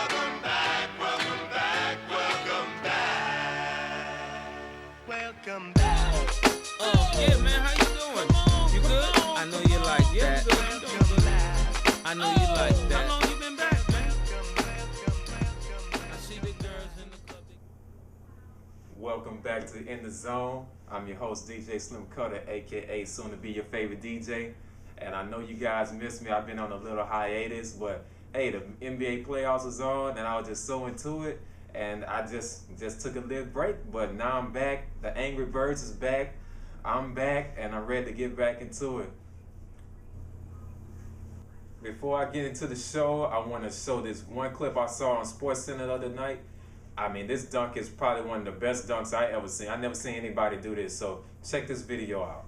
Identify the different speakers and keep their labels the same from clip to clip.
Speaker 1: Welcome back, welcome back, welcome back. Welcome back.
Speaker 2: Yeah, man, how you doing? You good? I know you like that. I know you like that. How long you been back, man? I see the girls in the club.
Speaker 3: Welcome back to In the Zone. I'm your host, DJSlimCutta, aka soon to be your favorite DJ. And I know you guys missed me. I've been on a little hiatus, but hey, the NBA playoffs was on, and I was just so into it. And I just took a little break, but now I'm back. The Angry Birds is back. I'm back, and I'm ready to get back into it. Before I get into the show, I want to show this one clip I saw on SportsCenter the other night. I mean, this dunk is probably one of the best dunks I ever seen. I never seen anybody do this, so check this video out.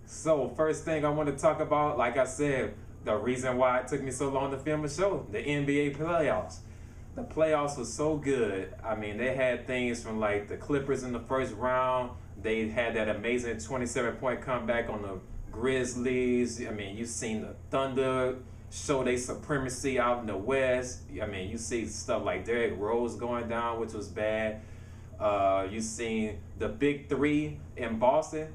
Speaker 3: So first thing I want to talk about, like I said, the reason why it took me so long to film a show, the NBA playoffs. The playoffs was so good. I mean, they had things from like the Clippers in the first round. They had that amazing 27-point comeback on the Grizzlies. I mean, you seen the Thunder show their supremacy out in the West. I mean, you see stuff like Derrick Rose going down, which was bad. You seen the Big Three in Boston.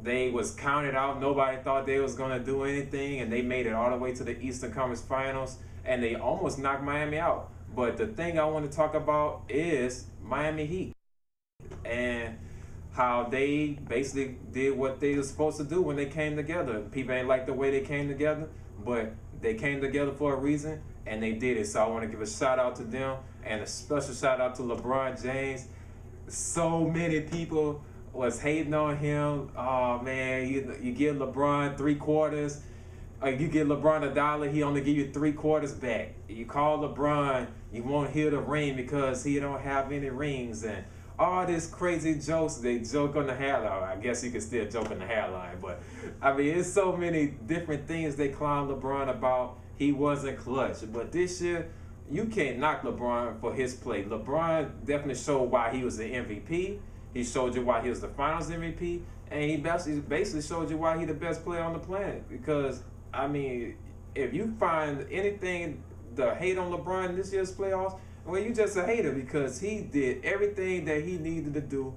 Speaker 3: They was counted out. Nobody thought they was going to do anything, and they made it all the way to the Eastern Conference Finals, and they almost knocked Miami out. But the thing I want to talk about is Miami Heat and how they basically did what they were supposed to do when they came together. People ain't like the way they came together, but they came together for a reason, and they did it. So I want to give a shout out to them, and a special shout out to LeBron James. So many people was hating on him. Oh man, you give LeBron 3/4. You give LeBron $1, he only give you 3/4 back. You call LeBron, you won't hear the ring because he don't have any rings, and all this crazy jokes. They joke on the hairline. I guess you can still joke on the hairline, but I mean, it's so many different things they clown LeBron about. He wasn't clutch, but this year you can't knock LeBron for his play. LeBron definitely showed why he was the MVP. He showed you why he was the Finals MVP, and he basically showed you why he's the best player on the planet. Because, I mean, if you find anything to hate on LeBron in this year's playoffs, well, you just a hater, because he did everything that he needed to do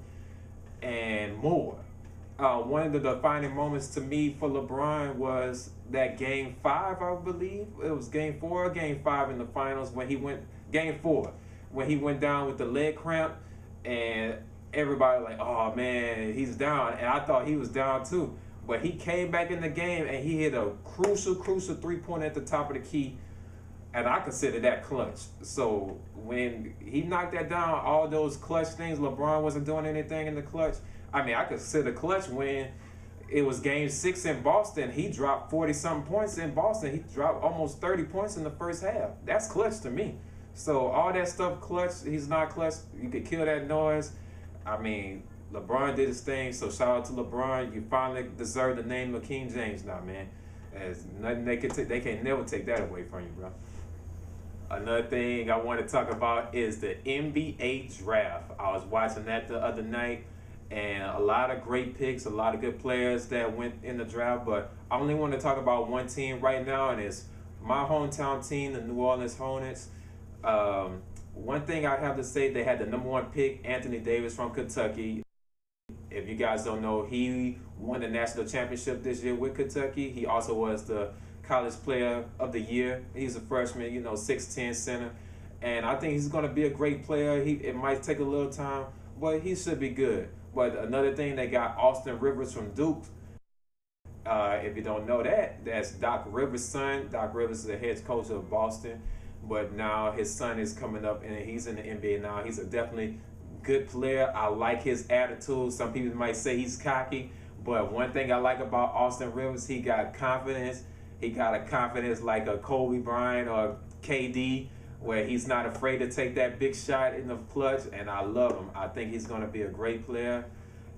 Speaker 3: and more. One of the defining moments to me for LeBron was that Game 5, I believe. It was Game 4 or Game 5 in the Finals when he went, Game 4, when he went down with the leg cramp, and everybody like, oh man, he's down. And I thought he was down too. But he came back in the game and he hit a crucial 3-pointer at the top of the key. And I consider that clutch. So when he knocked that down, all those clutch things, LeBron wasn't doing anything in the clutch. I mean, I consider clutch when it was Game 6 in Boston. He dropped 40-something points in Boston. He dropped almost 30 points in the first half. That's clutch to me. So all that stuff clutch, he's not clutch. You could kill that noise. I mean, LeBron did his thing, so shout out to LeBron. You finally deserve the name of King James now, man. There's nothing they can never take that away from you, bro. Another thing I want to talk about is the NBA draft. I was watching that the other night, and a lot of great picks, a lot of good players that went in the draft, but I only want to talk about one team right now, and it's my hometown team, the New Orleans Hornets. One thing I have to say, they had the #1 pick, Anthony Davis from Kentucky. If you guys don't know, he won the national championship this year with Kentucky. He also was the college player of the year. He's a freshman, 6'10" center. And I think he's going to be a great player. It might take a little time, but he should be good. But another thing, they got Austin Rivers from Duke. If you don't know that, that's Doc Rivers' son. Doc Rivers is the head coach of Boston. But now his son is coming up, and he's in the NBA now. He's a definitely good player. I like his attitude. Some people might say he's cocky, but one thing I like about Austin Rivers, he got confidence. He got a confidence like a Kobe Bryant or KD, where he's not afraid to take that big shot in the clutch, and I love him. I think he's going to be a great player.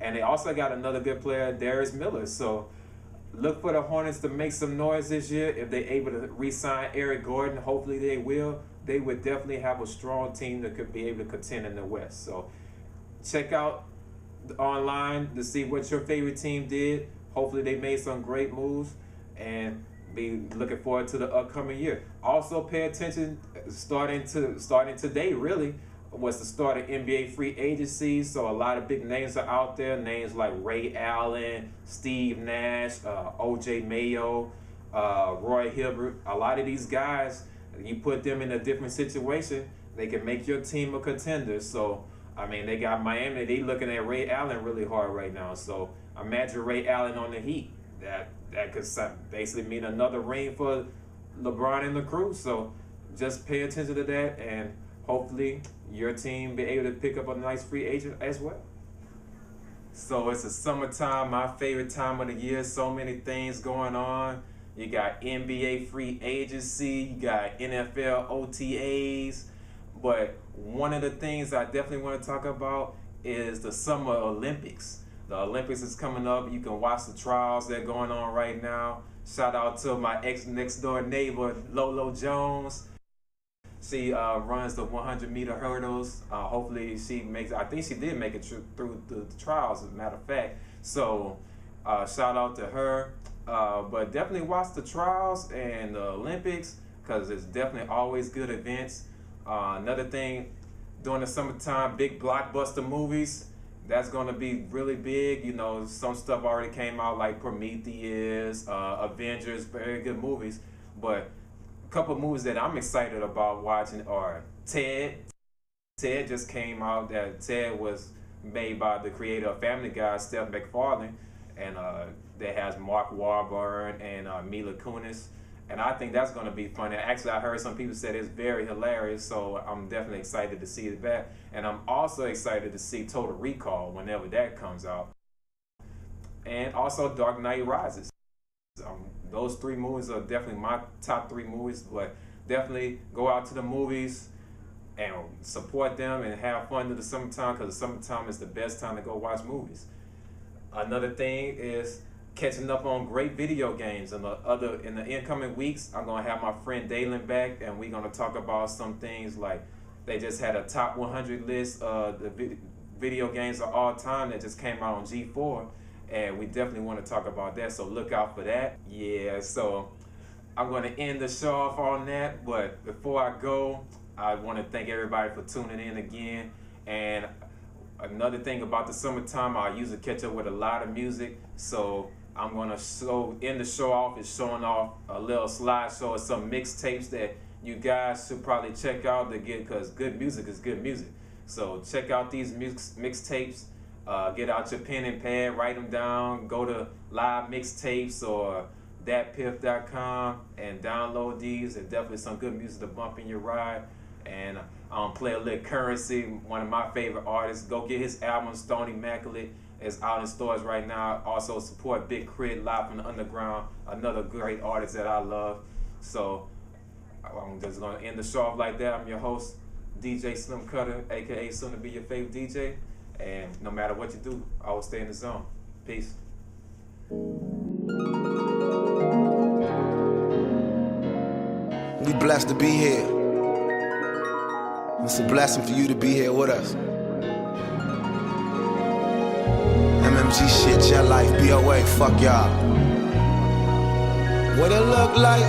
Speaker 3: And they also got another good player, Darius Miller. So look for the Hornets to make some noise this year. If they're able to re-sign Eric Gordon, hopefully they will. They would definitely have a strong team that could be able to contend in the West. So check out online to see what your favorite team did. Hopefully they made some great moves, and be looking forward to the upcoming year. Also pay attention, starting today really, was the start of NBA free agency. So a lot of big names are out there. Names like Ray Allen, Steve Nash, OJ Mayo, Roy Hibbert. A lot of these guys, you put them in a different situation, they can make your team a contender. So, I mean, they got Miami. They looking at Ray Allen really hard right now. So imagine Ray Allen on the Heat. That could basically mean another ring for LeBron and the crew. So just pay attention to that, and hopefully your team be able to pick up a nice free agent as well. So it's the summertime, my favorite time of the year. So many things going on. You got NBA free agency, you got NFL OTAs. But one of the things I definitely want to talk about is the Summer Olympics. The Olympics is coming up. You can watch the trials that are going on right now. Shout out to my next door neighbor, Lolo Jones. She runs the 100-meter hurdles. Hopefully she makes, I think she did make it through the trials, as a matter of fact. So shout out to her. But definitely watch the trials and the Olympics, because it's definitely always good events. Another thing, during the summertime, big blockbuster movies. That's going to be really big. You know, some stuff already came out like Prometheus, Avengers, very good movies. But a couple of movies that I'm excited about watching are Ted. Ted just came out. Ted was made by the creator of Family Guy, Steph MacFarlane. And that has Mark Wahlberg and Mila Kunis. And I think that's going to be funny. Actually, I heard some people said it's very hilarious, so I'm definitely excited to see it back. And I'm also excited to see Total Recall whenever that comes out. And also Dark Knight Rises. Those three movies are definitely my top 3 movies, but definitely go out to the movies and support them and have fun in the summertime, because the summertime is the best time to go watch movies. Another thing is catching up on great video games. In the incoming weeks, I'm gonna have my friend Dalen back, and we're gonna talk about some things like they just had a top 100 list of the video games of all time that just came out on G4, and we definitely want to talk about that. So look out for that. Yeah. So I'm gonna end the show off on that, but before I go, I want to thank everybody for tuning in again. And another thing about the summertime, I usually catch up with a lot of music, so I'm gonna end the show off is showing off a little slideshow of some mixtapes that you guys should probably check out to get, because good music is good music. So check out these mixtapes. Get out your pen and pad, write them down. Go to Live Mixtapes or datpiff.com and download these. And definitely some good music to bump in your ride. And play a little Currency, one of my favorite artists. Go get his album Stone Immaculate. It's out in stores right now. Also support Big Crit, Live from the Underground, another great artist that I love. So I'm just gonna end the show off like that. I'm your host, DJSlimCutta, aka soon to be your favorite DJ. And no matter what you do, always stay in the zone. Peace.
Speaker 4: We blessed to be here. It's a blessing for you to be here with us. MMG shit, your life, BOA, fuck y'all. What it look like?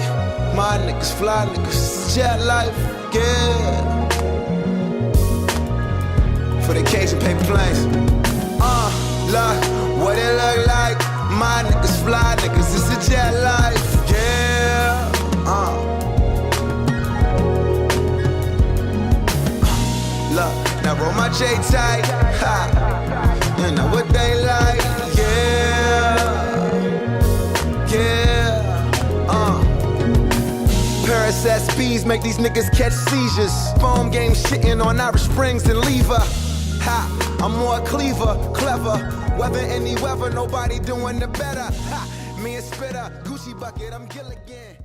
Speaker 4: My niggas, fly niggas, this is jet life, yeah. For the Cajun paper planes. Look, what it look like? My niggas, fly niggas, this is jet life, yeah. Look, now roll my J tight, ha. You know what they like, yeah. Paris SBs make these niggas catch seizures. Foam game shitting on Irish Springs and Lever. Ha, I'm more clever. Whether any weather, nobody doing it better. Ha, me and Spitter, Gucci bucket, I'm Gilligan.